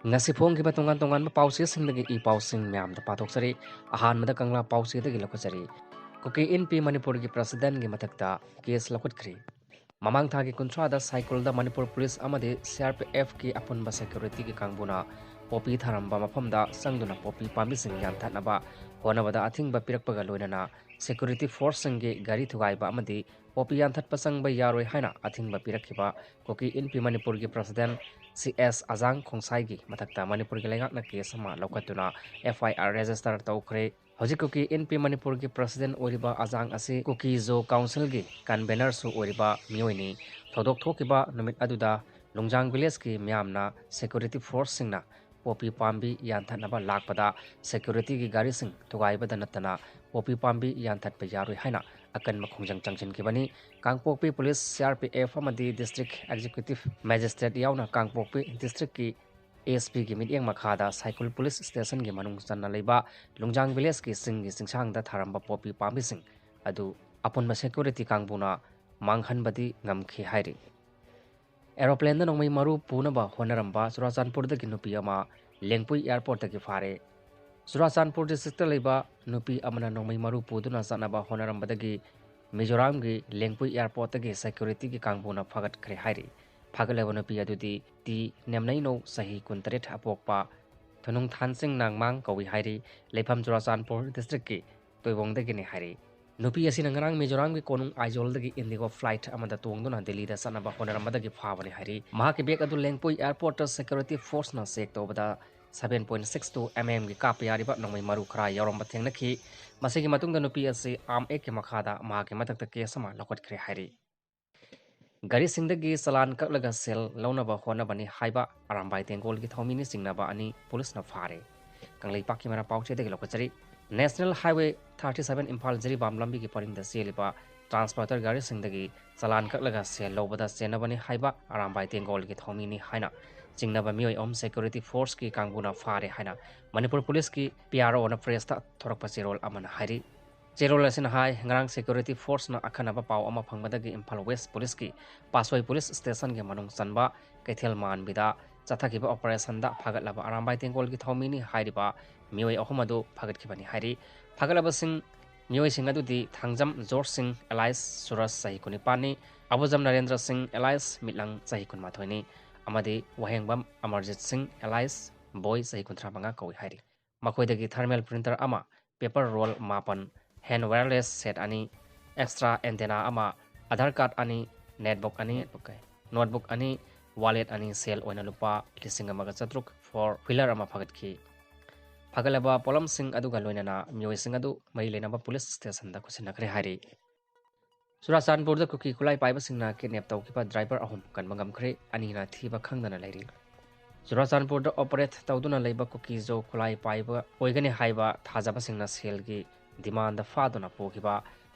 ngasi phongkiba tongan tongan pause singdagi I pausing myam da pathokchari ahanmada kangla pause dagi lokhachari kuki NP Manipur gi president gi mathakta case lokhatkhri mamang thagi kunthra da cycle da Manipur police amade CRPF ki apunba security gi kangbuna popi tharamba mafamda sangduna popi pambi sing yan thatnaba honabada athingba pirakpaga loinana security force singe gari thugaiba amadi popi yan thatpa sangba yaroi haina athingba pirakhiba kuki NP Manipur gi president CS Azang Khongsai mathakta Manipur gi lengakna case ama lokatuna FIR register tawkhre hojik kuki NP Manipur gi president oriba Azang ase kuki zo council gi convener su oriba miyoini thodok thokiba numit aduda lungjang village ki myamna security force singna popi pambi yanthanaba lakpada security gi gari sing thugaibada natana popi pambi yanthat pa yaroi haina akan makhongjang changchin kibani kangpokpi police CRPF amadi district executive magistrate yauna kangpokpi district ki ASP gi midyang makhada cycle police station gi manung channa leiba lungjang village ki sing gi singsang da tharamba popi pambi sing adu apun ma security kangbuna manghanbadi ngamkhre hairi aeroplane da nongmei maru punaba honaramba Churachandpur da gi nupi ama lengpui airport da gi fare Churachandpur district da leiba nupi amana nongmei maru puduna sanaba honarambadagi Mizoram gi lengpui airport da gi security gi kangbuna phagat khre hairi phagaleba nupi adudi ti nemnaino sahi kuntaret apokpa thunung thansing nangmang kawi hairi lepham Churachandpur district ki toibong da gi ni hairi nupi asina ngarang Mizoram gi konung aizol da gi indigo flight amada tongduna Delhi da sanaba honarambada gi phawani hairi mahaki bek adu lengpui airport security force na sek tobada 7.62 mm gi kapyariba nongmei maru khara yoromba thengnakhi masigi matungda nupi ase arm ek ke makhada mahaki matakta case ama lokatkhre hairi gari singdagi salan kaklaga sel launaba honabani haiba arambai tengol gi thomini singnaba ani police na fare kanglei pakki mara pauche degi lokachari National Highway 37 Imphal Jiribam lambi gi paringda seliba transporter gari singdagi salan kaklaga sel lobada senabani haiba arambai tengol gi thomini haina Jingnaba mioi om security force ki kangbuna fare haina Manipur police ki PRO na press ta thorakpa cherol amana hairi cherol asin hai ngarang security force na akhanaba paw ama phangmadagi Imphal West police ki Pasoi police station ge manung sanba Kaithel man bida chathakiba operation da phagatlaba arambai tengol gi thomini hairiba mioi ahomadu phagatkhibani hairi phagalaba sing mioi sing adudi thangjam George Singh Elias Suras sahi kunipani Abujam Narendra Singh Elias mitlang sahi kunmathoini amadi wahengbam Amarjit Singh Elias boy sahi kuntra manga kawi hairi makoidagi thermal printer ama paper roll mapan hand wireless set ani extra antenna ama Aadhaar card ani netbook ani notebook ani wallet ani sale oina lupa lising amaga chatruk for wheeler ama phagatki phagalaba polam sing aduga loinana mioi sing adu mai lenaba police station da kusinakre hairi Churachandpur da kuki kulai paiba singna kidnap tawkiba driver ahum kan ngamkhre ani na thiba khangdana lairi Churachandpur da operate tawduna leiba kuki zo kulai paiba oigani haiba thajaba singna sel gi demand da faduna pokiba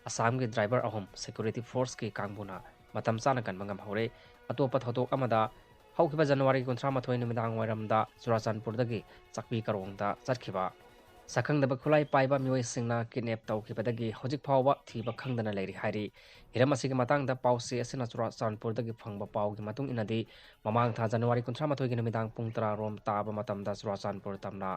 Assam gi driver ahum security force ki kangbuna matam chana kan mangam hore atopa thotok amada haukiba January 13 numidang wairamda Churachandpur dagi chakpi karongda chatkhiba Sakhangdaba khulai paiba mioi singna kidnap tawkibadagi hojik phawba thiba khangdana leiri hairi hiram asigi matangda pause asina Churachandpur dagi phangba pawgi matung inadi mamang tha January 13 gi numidang pung 10 rom taba matamda Churachandpur tamna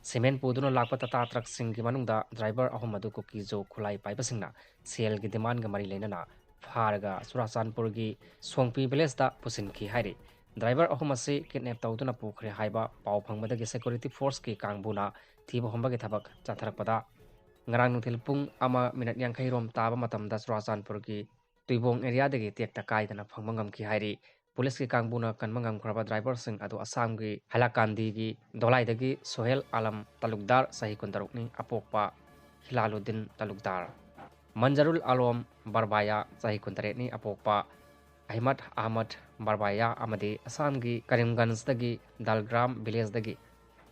cement puduna lakpa tata truck singgi manungda driver ahum adu kuki jo khulai paiba singna sel gi demand ga mari leinana pharaga Churachandpur gi songpi village da pusinki hairi driver ahum ase kidnap tawduna pukhre haiba paw phangmadagi security force ki kangbuna thiba hombagi thabak chatharakpada ngarang nuthil pung ama minute yankhai rom taba matamda Churachandpur gi tuibong area dagi tekta kaidana phangmangam ki hairi police ki kangbuna kanmangam khraba driver sing adu Assam gi Halakandi gi Dolai dagi Sohel Alam talukdar sahi kuntarukni apokpa Hilaluddin talukdar Manjarul Alom Barbaya sahi kuntaretni apokpa Ahmad Ahmad Barbaya amadi Assam gi Karimganj dagi Dalgram village dagi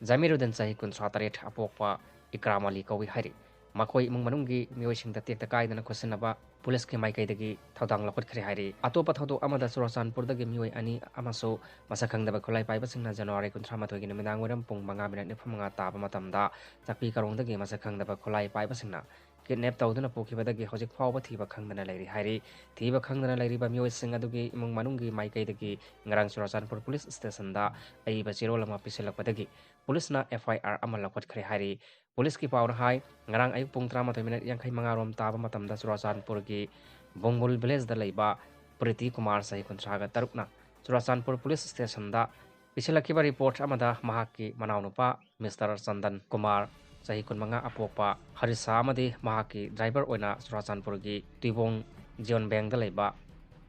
Jamiruddin sahi kun sataret apokpa Ikram Ali kawi hari makoi imung manunggi mioi singda tekta kaidana khosinaba police ki maikai dagi thodang lokot khre hari atopa thodo amada Churachandpur dagi mioi ani amaso masakhangdaba khulai paiba singna January 13 gi namidang waram pung 5 minute nifamanga taba matamda chakpi karong dagi masakhangdaba khulai paiba singna kidnap tawduna pokibadagi hojik fawba thiba khangdana lairi hairi thiba khangdana lairiba mioi sing adugi imung manunggi maikaidagi ngarang Churachandpur police station da aiba chirol ama pisilakpadagi police na FIR ama lakwatkhre hairi police ki pawna hai ngarang ayuk pung 13 yankhai mangarom taba matamda Churachandpur gi Bongul village da laiba Priti Kumar sahi kuntraga tarukna Churachandpur police station da pisilakkiba report amada mahaki manaunupa Mr. Chandan Kumar sahi kunmanga apopa harisa amadi mahaki driver oina Churachandpur gi Tibong Jion Bank da laiba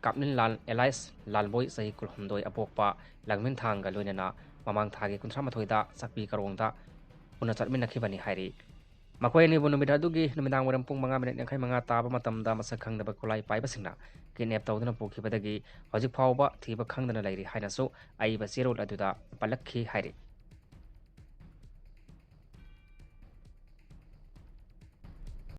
Kapnin Lal Elias Lalboy sahi kulhumdoi apopa langmin thanga loinana mamang thagi kuntramathoi da sakpi karongda una chatminakhibani hairi makoi ni bunumida dugi numidang waram pung 5 minute yankhai manga taba matamda masak khangdaba khulai paibasingna kidnap tawduna pokibadagi hojik phawba thiba khangdana lairi hainasu aiba zero aduda palakhi hairi